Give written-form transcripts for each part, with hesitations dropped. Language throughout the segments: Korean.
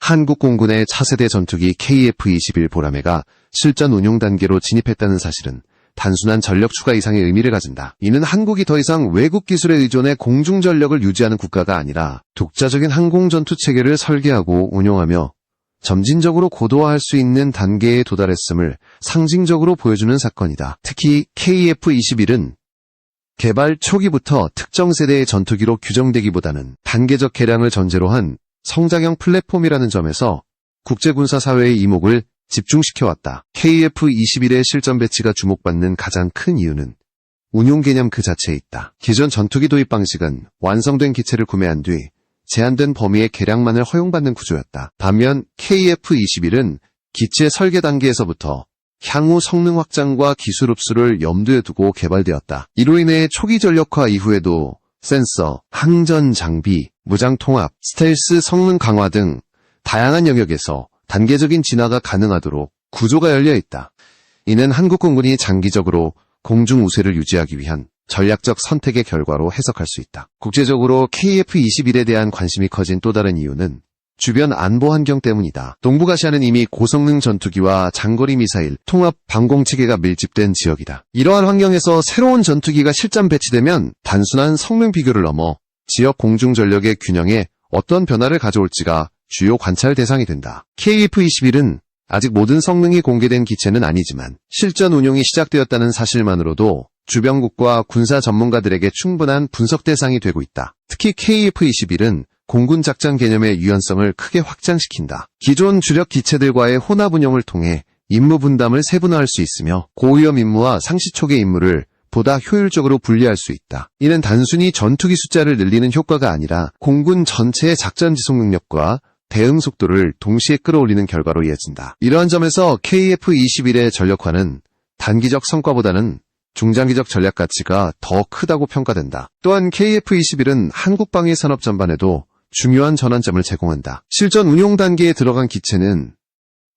한국공군의 차세대 전투기 KF-21 보라매가 실전 운용 단계로 진입했다는 사실은 단순한 전력 추가 이상의 의미를 가진다. 이는 한국이 더 이상 외국 기술에 의존해 공중 전력을 유지하는 국가가 아니라 독자적인 항공 전투 체계를 설계하고 운용하며 점진적으로 고도화할 수 있는 단계에 도달했음을 상징적으로 보여주는 사건이다. 특히 KF-21은 개발 초기부터 특정 세대의 전투기로 규정되기보다는 단계적 개량을 전제로 한 성장형 플랫폼이라는 점에서 국제군사사회의 이목을 집중시켜왔다. KF-21의 실전 배치가 주목받는 가장 큰 이유는 운용 개념 그 자체에 있다. 기존 전투기 도입 방식은 완성된 기체를 구매한 뒤 제한된 범위의 개량만을 허용받는 구조였다. 반면 KF-21은 기체 설계 단계에서부터 향후 성능 확장과 기술 흡수를 염두에 두고 개발되었다. 이로 인해 초기 전력화 이후에도 센서, 항전 장비, 무장 통합, 스텔스 성능 강화 등 다양한 영역에서 단계적인 진화가 가능하도록 구조가 열려있다. 이는 한국공군이 장기적으로 공중 우세를 유지하기 위한 전략적 선택의 결과로 해석할 수 있다. 국제적으로 KF-21에 대한 관심이 커진 또 다른 이유는 주변 안보 환경 때문이다. 동북아시아는 이미 고성능 전투기와 장거리 미사일, 통합 방공체계가 밀집된 지역이다. 이러한 환경에서 새로운 전투기가 실전 배치되면 단순한 성능 비교를 넘어 지역 공중 전력의 균형에 어떤 변화를 가져올지가 주요 관찰 대상이 된다. KF-21은 아직 모든 성능이 공개된 기체는 아니지만 실전 운용이 시작되었다는 사실만으로도 주변국과 군사 전문가들에게 충분한 분석 대상이 되고 있다. 특히 KF-21은 공군 작전 개념의 유연성을 크게 확장시킨다. 기존 주력 기체들과의 혼합 운용을 통해 임무 분담을 세분화할 수 있으며 고위험 임무와 상시 초계 임무를 보다 효율적으로 분리할 수 있다. 이는 단순히 전투기 숫자를 늘리는 효과가 아니라 공군 전체의 작전 지속 능력과 대응 속도를 동시에 끌어올리는 결과로 이어진다. 이러한 점에서 KF-21의 전력화는 단기적 성과보다는 중장기적 전략 가치가 더 크다고 평가된다. 또한 KF-21은 한국방위 산업 전반에도 중요한 전환점을 제공한다. 실전 운용 단계에 들어간 기체는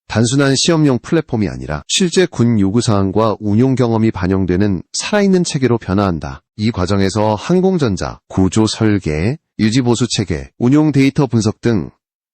단순한 시험용 플랫폼이 아니라 실제 군 요구사항과 운용 경험이 반영되는 살아있는 체계로 변화한다. 이 과정에서 항공전자, 구조 설계, 유지보수 체계, 운용 데이터 분석 등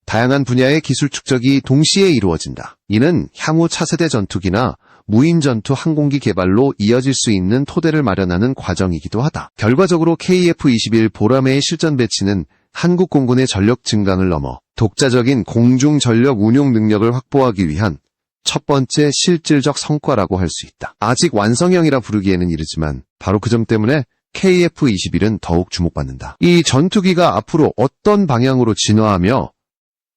다양한 분야의 기술 축적이 동시에 이루어진다. 이는 향후 차세대 전투기나 무인전투 항공기 개발로 이어질 수 있는 토대를 마련하는 과정이기도 하다. 결과적으로 KF-21 보라매의 실전 배치는 한국 공군의 전력 증강을 넘어 독자적인 공중 전력 운용 능력을 확보하기 위한 첫 번째 실질적 성과라고 할 수 있다. 아직 완성형이라 부르기에는 이르지만 바로 그 점 때문에 KF-21은 더욱 주목받는다. 이 전투기가 앞으로 어떤 방향으로 진화하며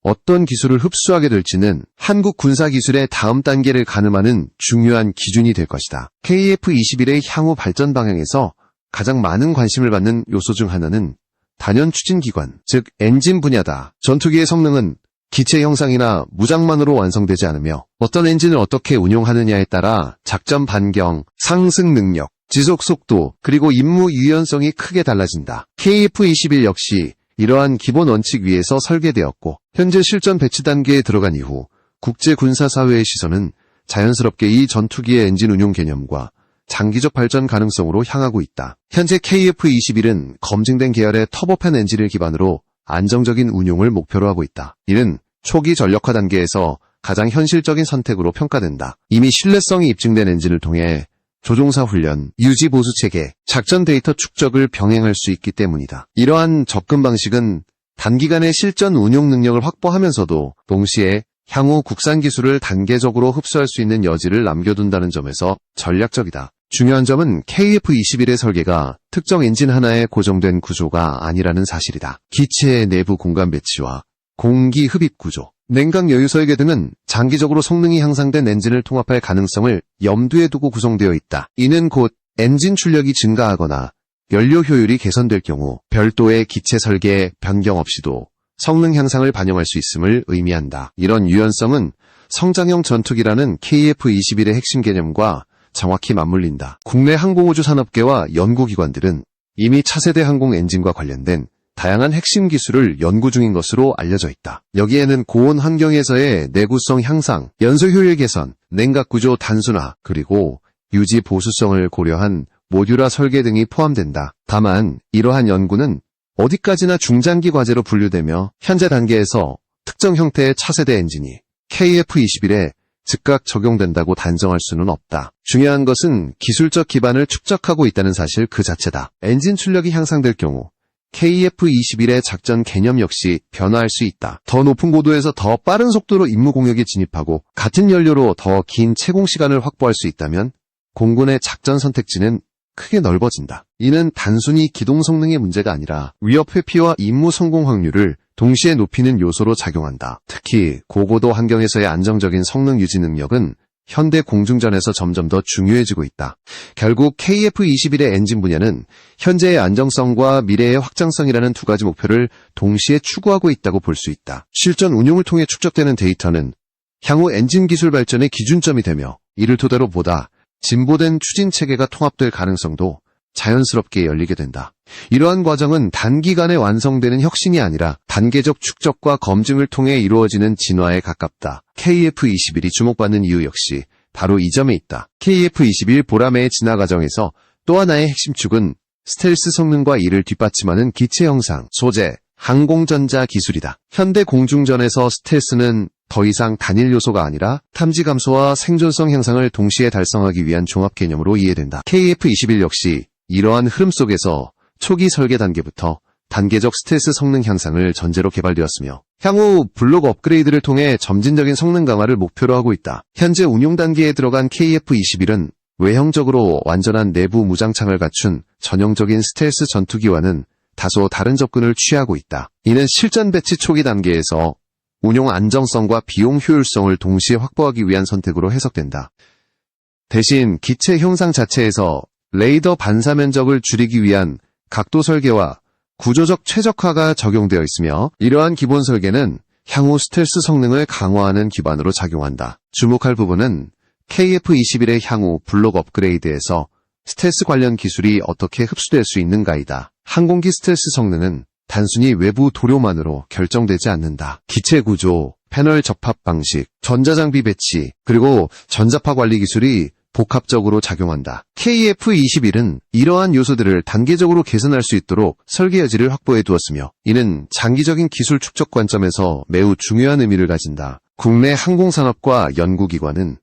어떤 기술을 흡수하게 될지는 한국 군사기술의 다음 단계를 가늠하는 중요한 기준이 될 것이다. KF-21의 향후 발전 방향에서 가장 많은 관심을 받는 요소 중 하나는 단연 추진기관, 즉 엔진 분야다. 전투기의 성능은 기체 형상이나 무장만으로 완성되지 않으며 어떤 엔진을 어떻게 운용하느냐에 따라 작전 반경, 상승 능력, 지속 속도, 그리고 임무 유연성이 크게 달라진다. KF-21 역시 이러한 기본 원칙 위에서 설계되었고 현재 실전 배치 단계에 들어간 이후 국제군사사회의 시선은 자연스럽게 이 전투기의 엔진 운용 개념과 장기적 발전 가능성으로 향하고 있다. 현재 KF-21은 검증된 계열의 터보팬 엔진을 기반으로 안정적인 운용을 목표로 하고 있다. 이는 초기 전력화 단계에서 가장 현실적인 선택으로 평가된다. 이미 신뢰성이 입증된 엔진을 통해 조종사 훈련, 유지 보수 체계, 작전 데이터 축적을 병행할 수 있기 때문이다. 이러한 접근 방식은 단기간에 실전 운용 능력을 확보하면서도 동시에 향후 국산 기술을 단계적으로 흡수할 수 있는 여지를 남겨둔다는 점에서 전략적이다. 중요한 점은 KF-21의 설계가 특정 엔진 하나에 고정된 구조가 아니라는 사실이다. 기체의 내부 공간 배치와 공기 흡입 구조, 냉각 여유 설계 등은 장기적으로 성능이 향상된 엔진을 통합할 가능성을 염두에 두고 구성되어 있다. 이는 곧 엔진 출력이 증가하거나 연료 효율이 개선될 경우 별도의 기체 설계 변경 없이도 성능 향상을 반영할 수 있음을 의미한다. 이런 유연성은 성장형 전투기라는 KF-21의 핵심 개념과 정확히 맞물린다. 국내 항공우주 산업계와 연구기관들은 이미 차세대 항공 엔진과 관련된 다양한 핵심 기술을 연구 중인 것으로 알려져 있다. 여기에는 고온 환경에서의 내구성 향상, 연소 효율 개선, 냉각 구조 단순화, 그리고 유지 보수성을 고려한 모듈화 설계 등이 포함된다. 다만 이러한 연구는 어디까지나 중장기 과제로 분류되며 현재 단계에서 특정 형태의 차세대 엔진이 KF-21에 즉각 적용된다고 단정할 수는 없다. 중요한 것은 기술적 기반을 축적하고 있다는 사실 그 자체다. 엔진 출력이 향상될 경우 KF-21의 작전 개념 역시 변화할 수 있다. 더 높은 고도에서 더 빠른 속도로 임무 공격에 진입하고 같은 연료로 더 긴 채공 시간을 확보할 수 있다면 공군의 작전 선택지는 크게 넓어진다. 이는 단순히 기동 성능의 문제가 아니라 위협 회피와 임무 성공 확률을 동시에 높이는 요소로 작용한다. 특히 고고도 환경에서의 안정적인 성능 유지 능력은 현대 공중전에서 점점 더 중요해지고 있다. 결국 KF-21의 엔진 분야는 현재의 안정성과 미래의 확장성이라는 두 가지 목표를 동시에 추구하고 있다고 볼 수 있다. 실전 운용을 통해 축적되는 데이터는 향후 엔진 기술 발전의 기준점이 되며 이를 토대로 보다 진보된 추진 체계가 통합될 가능성도 자연스럽게 열리게 된다. 이러한 과정은 단기간에 완성되는 혁신이 아니라 단계적 축적과 검증을 통해 이루어지는 진화에 가깝다. KF-21이 주목받는 이유 역시 바로 이 점에 있다. KF-21 보라매의 진화 과정에서 또 하나의 핵심 축은 스텔스 성능과 이를 뒷받침하는 기체 형상, 소재, 항공전자 기술이다. 현대 공중전에서 스텔스는 더 이상 단일 요소가 아니라 탐지 감소와 생존성 향상을 동시에 달성하기 위한 종합 개념으로 이해된다. KF-21 역시 이러한 흐름 속에서 초기 설계 단계부터 단계적 스텔스 성능 향상을 전제로 개발되었으며 향후 블록 업그레이드를 통해 점진적인 성능 강화를 목표로 하고 있다. 현재 운용 단계에 들어간 KF-21은 외형적으로 완전한 내부 무장창을 갖춘 전형적인 스텔스 전투기와는 다소 다른 접근을 취하고 있다. 이는 실전 배치 초기 단계에서 운용 안정성과 비용 효율성을 동시에 확보하기 위한 선택으로 해석된다. 대신 기체 형상 자체에서 레이더 반사 면적을 줄이기 위한 각도 설계와 구조적 최적화가 적용되어 있으며 이러한 기본 설계는 향후 스텔스 성능을 강화하는 기반으로 작용한다. 주목할 부분은 KF-21의 향후 블록 업그레이드에서 스텔스 관련 기술이 어떻게 흡수될 수 있는가이다. 항공기 스텔스 성능은 단순히 외부 도료만으로 결정되지 않는다. 기체 구조, 패널 접합 방식, 전자장비 배치, 그리고 전자파 관리 기술이 복합적으로 작용한다. KF-21은 이러한 요소들을 단계적으로 개선할 수 있도록 설계 여지를 확보해 두었으며 이는 장기적인 기술 축적 관점에서 매우 중요한 의미를 가진다. 국내 항공산업과 연구기관은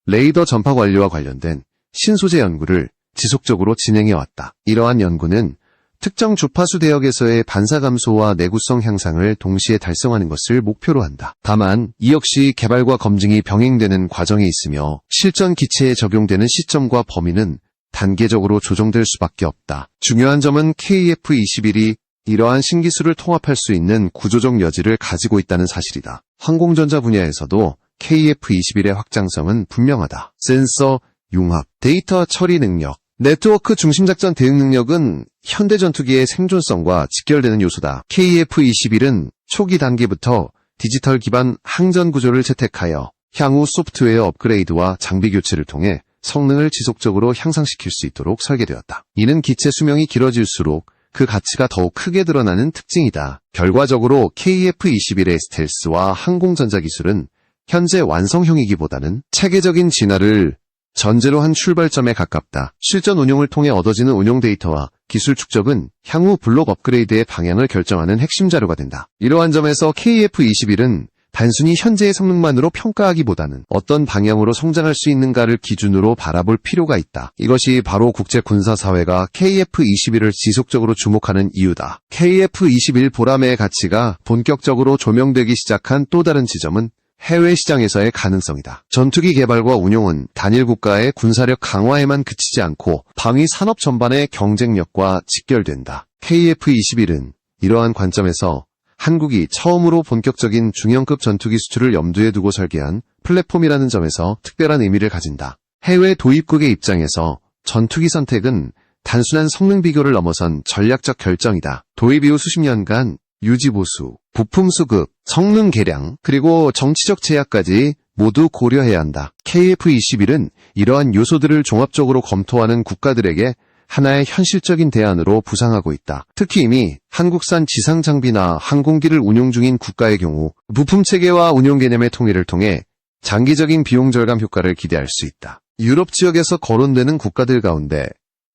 레이더 전파 관리와 관련된 신소재 연구를 지속적으로 진행해왔다. 이러한 연구는 특정 주파수 대역에서의 반사 감소와 내구성 향상을 동시에 달성하는 것을 목표로 한다. 다만 이 역시 개발과 검증이 병행되는 과정에 있으며 실전 기체에 적용되는 시점과 범위는 단계적으로 조정될 수밖에 없다. 중요한 점은 KF-21이 이러한 신기술을 통합할 수 있는 구조적 여지를 가지고 있다는 사실이다. 항공전자 분야에서도 KF-21의 확장성은 분명하다. 센서, 융합, 데이터 처리 능력, 네트워크 중심작전 대응 능력은 현대 전투기의 생존성과 직결되는 요소다. KF-21은 초기 단계부터 디지털 기반 항전 구조를 채택하여 향후 소프트웨어 업그레이드와 장비 교체를 통해 성능을 지속적으로 향상시킬 수 있도록 설계되었다. 이는 기체 수명이 길어질수록 그 가치가 더욱 크게 드러나는 특징이다. 결과적으로 KF-21의 스텔스와 항공전자 기술은 현재 완성형이기보다는 체계적인 진화를 전제로 한 출발점에 가깝다. 실전 운용을 통해 얻어지는 운용 데이터와 기술 축적은 향후 블록 업그레이드의 방향을 결정하는 핵심 자료가 된다. 이러한 점에서 KF-21은 단순히 현재의 성능만으로 평가하기보다는 어떤 방향으로 성장할 수 있는가를 기준으로 바라볼 필요가 있다. 이것이 바로 국제군사사회가 KF-21을 지속적으로 주목하는 이유다. KF-21 보라매의 가치가 본격적으로 조명되기 시작한 또 다른 지점은 해외 시장에서의 가능성이다. 전투기 개발과 운용은 단일 국가의 군사력 강화에만 그치지 않고 방위 산업 전반의 경쟁력과 직결된다. KF-21은 이러한 관점에서 한국이 처음으로 본격적인 중형급 전투기 수출을 염두에 두고 설계한 플랫폼이라는 점에서 특별한 의미를 가진다. 해외 도입국의 입장에서 전투기 선택은 단순한 성능 비교를 넘어선 전략적 결정이다. 도입 이후 수십 년간 유지보수, 부품 수급, 성능 개량, 그리고 정치적 제약까지 모두 고려해야 한다. KF-21은 이러한 요소들을 종합적으로 검토하는 국가들에게 하나의 현실적인 대안으로 부상하고 있다. 특히 이미 한국산 지상 장비나 항공기를 운용 중인 국가의 경우 부품 체계와 운용 개념의 통일을 통해 장기적인 비용 절감 효과를 기대할 수 있다. 유럽 지역에서 거론되는 국가들 가운데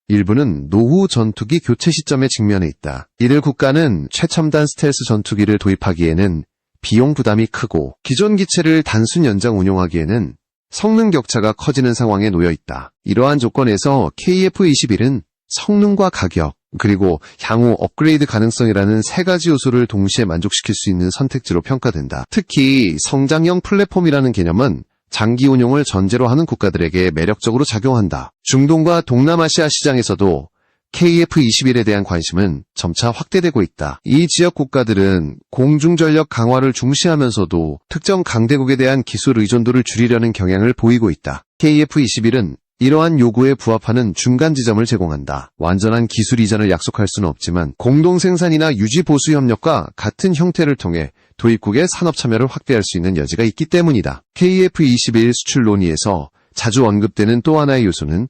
일부는 노후 전투기 교체 시점에 직면해 있다. 이들 국가는 최첨단 스텔스 전투기를 도입하기에는 비용 부담이 크고 기존 기체를 단순 연장 운용하기에는 성능 격차가 커지는 상황에 놓여 있다. 이러한 조건에서 KF-21은 성능과 가격, 그리고 향후 업그레이드 가능성이라는 세 가지 요소를 동시에 만족시킬 수 있는 선택지로 평가된다. 특히 성장형 플랫폼이라는 개념은 장기 운용을 전제로 하는 국가들에게 매력적으로 작용한다. 중동과 동남아시아 시장에서도 KF-21에 대한 관심은 점차 확대되고 있다. 이 지역 국가들은 공중전력 강화를 중시하면서도 특정 강대국에 대한 기술 의존도를 줄이려는 경향을 보이고 있다. KF-21은 이러한 요구에 부합하는 중간 지점을 제공한다. 완전한 기술 이전을 약속할 수는 없지만 공동 생산이나 유지 보수 협력과 같은 형태를 통해 도입국의 산업 참여를 확대할 수 있는 여지가 있기 때문이다. KF-21 수출 논의에서 자주 언급되는 또 하나의 요소는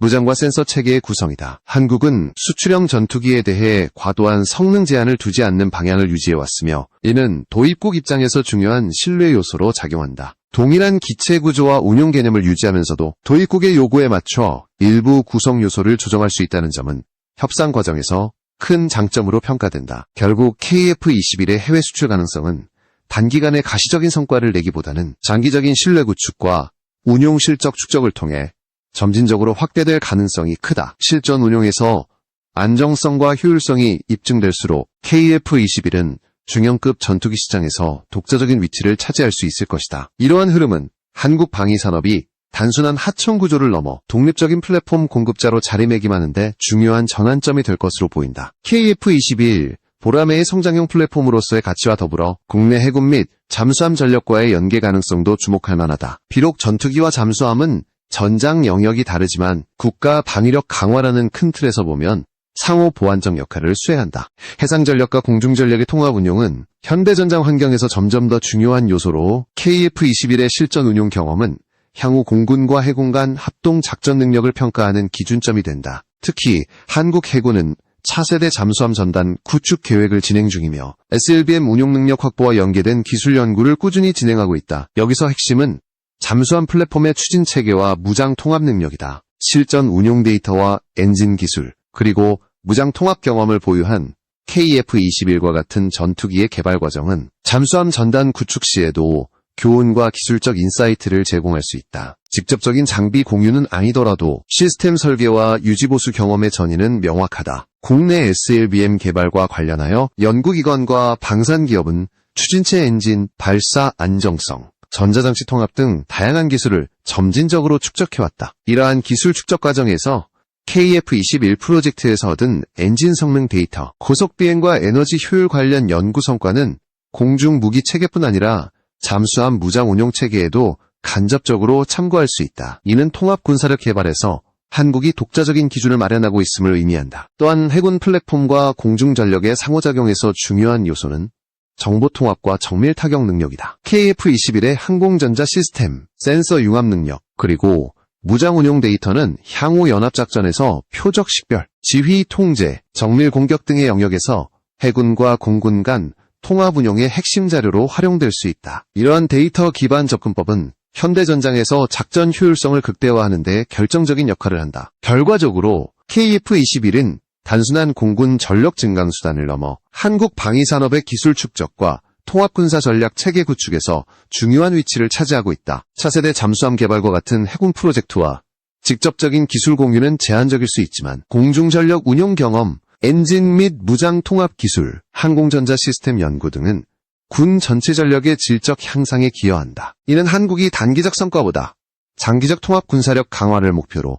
무장과 센서 체계의 구성이다. 한국은 수출형 전투기에 대해 과도한 성능 제한을 두지 않는 방향을 유지해왔으며 이는 도입국 입장에서 중요한 신뢰 요소로 작용한다. 동일한 기체 구조와 운용 개념을 유지하면서도 도입국의 요구에 맞춰 일부 구성 요소를 조정할 수 있다는 점은 협상 과정에서 큰 장점으로 평가된다. 결국 KF-21의 해외 수출 가능성은 단기간에 가시적인 성과를 내기보다는 장기적인 신뢰 구축과 운용 실적 축적을 통해 점진적으로 확대될 가능성이 크다. 실전 운용에서 안정성과 효율성이 입증될수록 KF-21은 중형급 전투기 시장에서 독자적인 위치를 차지할 수 있을 것이다. 이러한 흐름은 한국 방위산업이 단순한 하청 구조를 넘어 독립적인 플랫폼 공급자로 자리매김하는데 중요한 전환점이 될 것으로 보인다. KF-21 보라매의 성장형 플랫폼으로서의 가치와 더불어 국내 해군 및 잠수함 전력과의 연계 가능성도 주목할 만하다. 비록 전투기와 잠수함은 전장 영역이 다르지만 국가 방위력 강화라는 큰 틀에서 보면 상호 보완적 역할을 수행한다. 해상전력과 공중전력의 통합 운용은 현대전장 환경에서 점점 더 중요한 요소로 KF-21의 실전 운용 경험은 향후 공군과 해군 간 합동 작전 능력을 평가하는 기준점이 된다. 특히 한국 해군은 차세대 잠수함 전단 구축 계획을 진행 중이며 SLBM 운용 능력 확보와 연계된 기술 연구를 꾸준히 진행하고 있다. 여기서 핵심은 잠수함 플랫폼의 추진 체계와 무장 통합 능력이다. 실전 운용 데이터와 엔진 기술, 그리고 무장 통합 경험을 보유한 KF-21과 같은 전투기의 개발 과정은 잠수함 전단 구축 시에도 교훈과 기술적 인사이트를 제공할 수 있다. 직접적인 장비 공유는 아니더라도 시스템 설계와 유지보수 경험의 전이는 명확하다. 국내 SLBM 개발과 관련하여 연구기관과 방산기업은 추진체 엔진, 발사 안정성, 전자장치 통합 등 다양한 기술을 점진적으로 축적해왔다. 이러한 기술 축적 과정에서 KF-21 프로젝트에서 얻은 엔진 성능 데이터, 고속비행과 에너지 효율 관련 연구 성과는 공중 무기 체계뿐 아니라 잠수함 무장 운용 체계에도 간접적으로 참고할 수 있다. 이는 통합 군사력 개발에서 한국이 독자적인 기준을 마련하고 있음을 의미한다. 또한 해군 플랫폼과 공중전력의 상호작용에서 중요한 요소는 정보통합과 정밀 타격 능력이다. KF-21의 항공전자 시스템, 센서 융합 능력, 그리고 무장 운용 데이터는 향후 연합작전에서 표적 식별, 지휘 통제, 정밀 공격 등의 영역에서 해군과 공군 간 통합 운용의 핵심 자료로 활용될 수 있다. 이러한 데이터 기반 접근법은 현대전장에서 작전 효율성을 극대화하는 데 결정적인 역할을 한다. 결과적으로 KF-21은 단순한 공군 전력 증강 수단을 넘어 한국 방위산업의 기술 축적과 통합군사 전략 체계 구축에서 중요한 위치를 차지하고 있다. 차세대 잠수함 개발과 같은 해군 프로젝트와 직접적인 기술 공유는 제한적일 수 있지만 공중전력 운용 경험, 엔진 및 무장 통합 기술, 항공전자 시스템 연구 등은 군 전체 전력의 질적 향상에 기여한다. 이는 한국이 단기적 성과보다 장기적 통합 군사력 강화를 목표로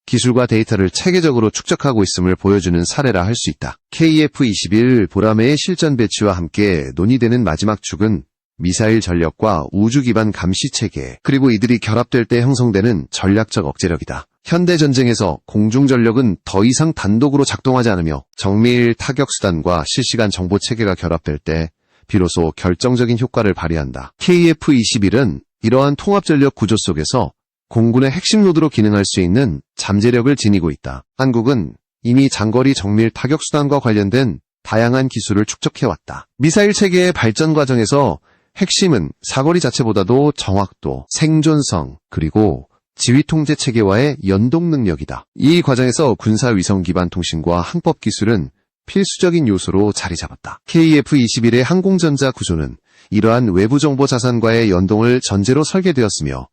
기술과 데이터를 체계적으로 축적하고 있음을 보여주는 사례라 할 수 있다. KF-21 보라매의 실전 배치와 함께 논의되는 마지막 축은 미사일 전력과 우주 기반 감시 체계, 그리고 이들이 결합될 때 형성되는 전략적 억제력이다. 현대 전쟁에서 공중 전력은 더 이상 단독으로 작동하지 않으며 정밀 타격 수단과 실시간 정보 체계가 결합될 때 비로소 결정적인 효과를 발휘한다. KF-21은 이러한 통합 전력 구조 속에서 공군의 핵심 노드로 기능할 수 있는 잠재력을 지니고 있다. 한국은 이미 장거리 정밀 타격 수단과 관련된 다양한 기술을 축적해왔다. 미사일 체계의 발전 과정에서 핵심은 사거리 자체보다도 정확도, 생존성, 그리고 지휘 통제 체계와의 연동 능력이다. 이 과정에서 군사 위성 기반 통신과 항법 기술은 필수적인 요소로 자리 잡았다. KF-21의 항공전자 구조는 이러한 외부 정보 자산과의 연동을 전제로 설계되었으며,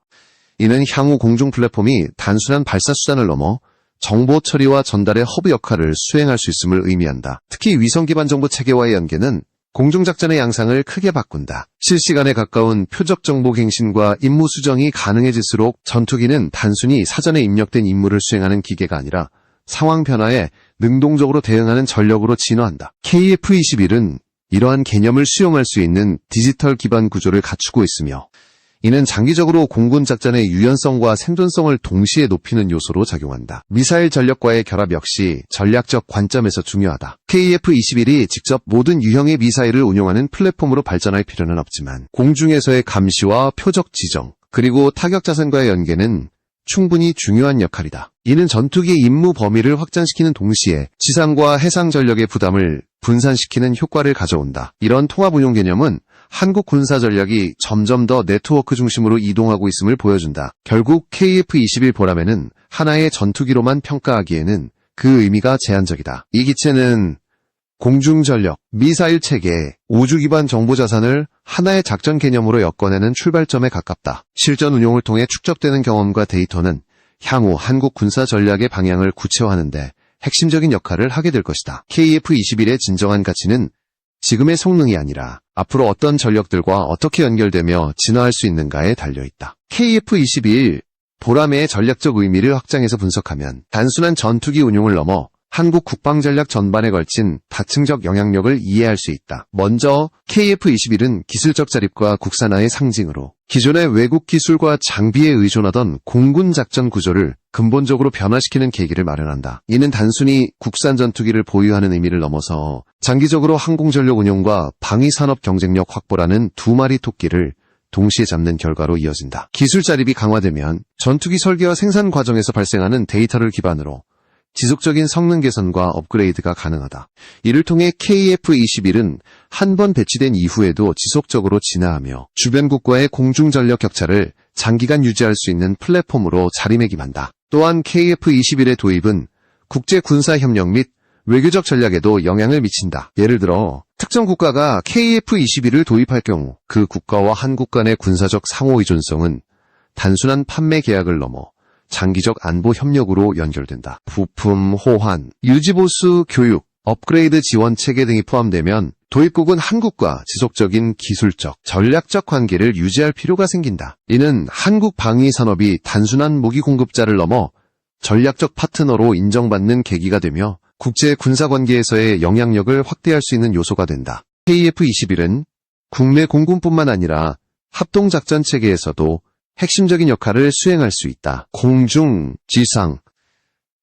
이는 향후 공중 플랫폼이 단순한 발사 수단을 넘어 정보 처리와 전달의 허브 역할을 수행할 수 있음을 의미한다. 특히 위성 기반 정보 체계와의 연계는 공중작전의 양상을 크게 바꾼다. 실시간에 가까운 표적 정보 갱신과 임무 수정이 가능해질수록 전투기는 단순히 사전에 입력된 임무를 수행하는 기계가 아니라 상황 변화에 능동적으로 대응하는 전력으로 진화한다. KF-21은 이러한 개념을 수용할 수 있는 디지털 기반 구조를 갖추고 있으며, 이는 장기적으로 공군 작전의 유연성과 생존성을 동시에 높이는 요소로 작용한다. 미사일 전력과의 결합 역시 전략적 관점에서 중요하다. KF-21이 직접 모든 유형의 미사일을 운용하는 플랫폼으로 발전할 필요는 없지만, 공중에서의 감시와 표적 지정, 그리고 타격 자산과의 연계는 충분히 중요한 역할이다. 이는 전투기의 임무 범위를 확장시키는 동시에 지상과 해상 전력의 부담을 분산시키는 효과를 가져온다. 이런 통합 운용 개념은 한국 군사 전략이 점점 더 네트워크 중심으로 이동하고 있음을 보여준다. 결국 KF-21 보라매는 하나의 전투기로만 평가하기에는 그 의미가 제한적이다. 이 기체는 공중전력, 미사일 체계, 우주 기반 정보 자산을 하나의 작전 개념으로 엮어내는 출발점에 가깝다. 실전 운용을 통해 축적되는 경험과 데이터는 향후 한국 군사 전략의 방향을 구체화하는데 핵심적인 역할을 하게 될 것이다. KF-21의 진정한 가치는 지금의 성능이 아니라 앞으로 어떤 전력들과 어떻게 연결되며 진화할 수 있는가에 달려있다. KF-21 보라매의 전략적 의미를 확장해서 분석하면 단순한 전투기 운용을 넘어 한국 국방전략 전반에 걸친 다층적 영향력을 이해할 수 있다. 먼저 KF-21은 기술적 자립과 국산화의 상징으로 기존의 외국 기술과 장비에 의존하던 공군 작전 구조를 근본적으로 변화시키는 계기를 마련한다. 이는 단순히 국산 전투기를 보유하는 의미를 넘어서 장기적으로 항공전력 운용과 방위산업 경쟁력 확보라는 두 마리 토끼를 동시에 잡는 결과로 이어진다. 기술 자립이 강화되면 전투기 설계와 생산 과정에서 발생하는 데이터를 기반으로 지속적인 성능 개선과 업그레이드가 가능하다. 이를 통해 KF-21은 한 번 배치된 이후에도 지속적으로 진화하며 주변국과의 공중전력 격차를 장기간 유지할 수 있는 플랫폼으로 자리매김한다. 또한 KF-21의 도입은 국제군사협력 및 외교적 전략에도 영향을 미친다. 예를 들어 특정 국가가 KF-21을 도입할 경우 그 국가와 한국 간의 군사적 상호의존성은 단순한 판매 계약을 넘어 장기적 안보 협력으로 연결된다. 부품, 호환, 유지보수, 교육, 업그레이드 지원 체계 등이 포함되면 도입국은 한국과 지속적인 기술적, 전략적 관계를 유지할 필요가 생긴다. 이는 한국 방위산업이 단순한 무기 공급자를 넘어 전략적 파트너로 인정받는 계기가 되며 국제 군사관계에서의 영향력을 확대할 수 있는 요소가 된다. KF-21은 국내 공군뿐만 아니라 합동작전 체계에서도 핵심적인 역할을 수행할 수 있다. 공중, 지상,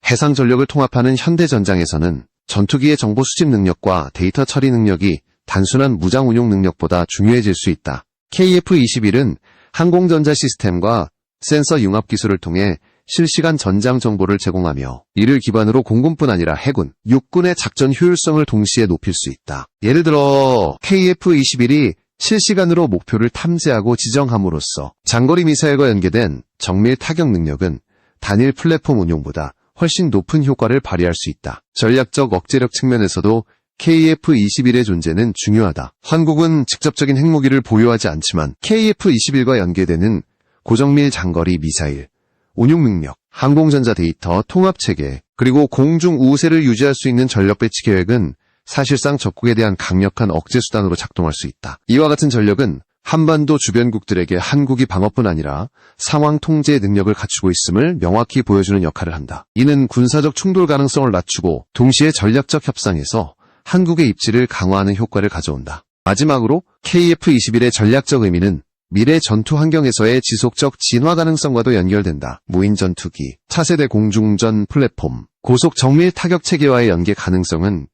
해상 전력을 통합하는 현대 전장에서는 전투기의 정보 수집 능력과 데이터 처리 능력이 단순한 무장 운용 능력보다 중요해질 수 있다. KF-21은 항공전자 시스템과 센서 융합 기술을 통해 실시간 전장 정보를 제공하며 이를 기반으로 공군뿐 아니라 해군, 육군의 작전 효율성을 동시에 높일 수 있다. 예를 들어 KF-21이 실시간으로 목표를 탐지하고 지정함으로써 장거리 미사일과 연계된 정밀 타격 능력은 단일 플랫폼 운용보다 훨씬 높은 효과를 발휘할 수 있다. 전략적 억제력 측면에서도 KF-21의 존재는 중요하다. 한국은 직접적인 핵무기를 보유하지 않지만 KF-21과 연계되는 고정밀 장거리 미사일, 운용 능력, 항공전자 데이터, 통합체계, 그리고 공중 우세를 유지할 수 있는 전력 배치 계획은 사실상 적국에 대한 강력한 억제 수단으로 작동할 수 있다. 이와 같은 전력은 한반도 주변국들에게 한국이 방어뿐 아니라 상황 통제의 능력을 갖추고 있음을 명확히 보여주는 역할을 한다. 이는 군사적 충돌 가능성을 낮추고 동시에 전략적 협상에서 한국의 입지를 강화하는 효과를 가져온다. 마지막으로 KF-21의 전략적 의미는 미래 전투 환경에서의 지속적 진화 가능성과도 연결된다. 무인 전투기, 차세대 공중전 플랫폼, 고속 정밀 타격 체계와의 연계 가능성은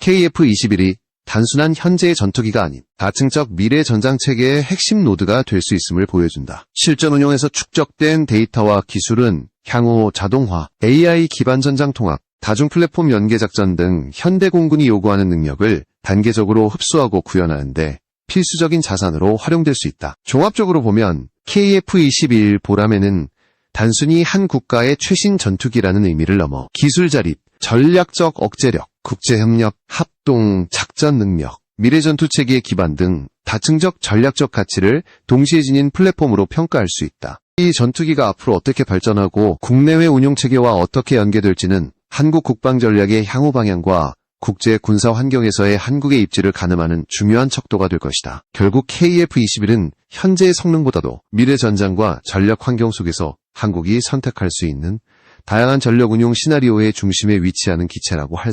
KF-21이 단순한 현재의 전투기가 아닌 다층적 미래 전장 체계의 핵심 노드가 될 수 있음을 보여준다. 실전 운용에서 축적된 데이터와 기술은 향후 자동화, AI 기반 전장 통합, 다중 플랫폼 연계 작전 등 현대 공군이 요구하는 능력을 단계적으로 흡수하고 구현하는데 필수적인 자산으로 활용될 수 있다. 종합적으로 보면 KF-21 보라매는 단순히 한 국가의 최신 전투기라는 의미를 넘어 기술 자립, 전략적 억제력, 국제협력, 합동, 작전 능력, 미래 전투 체계의 기반 등 다층적 전략적 가치를 동시에 지닌 플랫폼으로 평가할 수 있다. 이 전투기가 앞으로 어떻게 발전하고 국내외 운용 체계와 어떻게 연계될지는 한국 국방 전략의 향후 방향과 국제 군사 환경에서의 한국의 입지를 가늠하는 중요한 척도가 될 것이다. 결국 KF-21은 현재의 성능보다도 미래 전장과 전력 환경 속에서 한국이 선택할 수 있는 다양한 전력 운용 시나리오의 중심에 위치하는 기체라고 할 수 있다.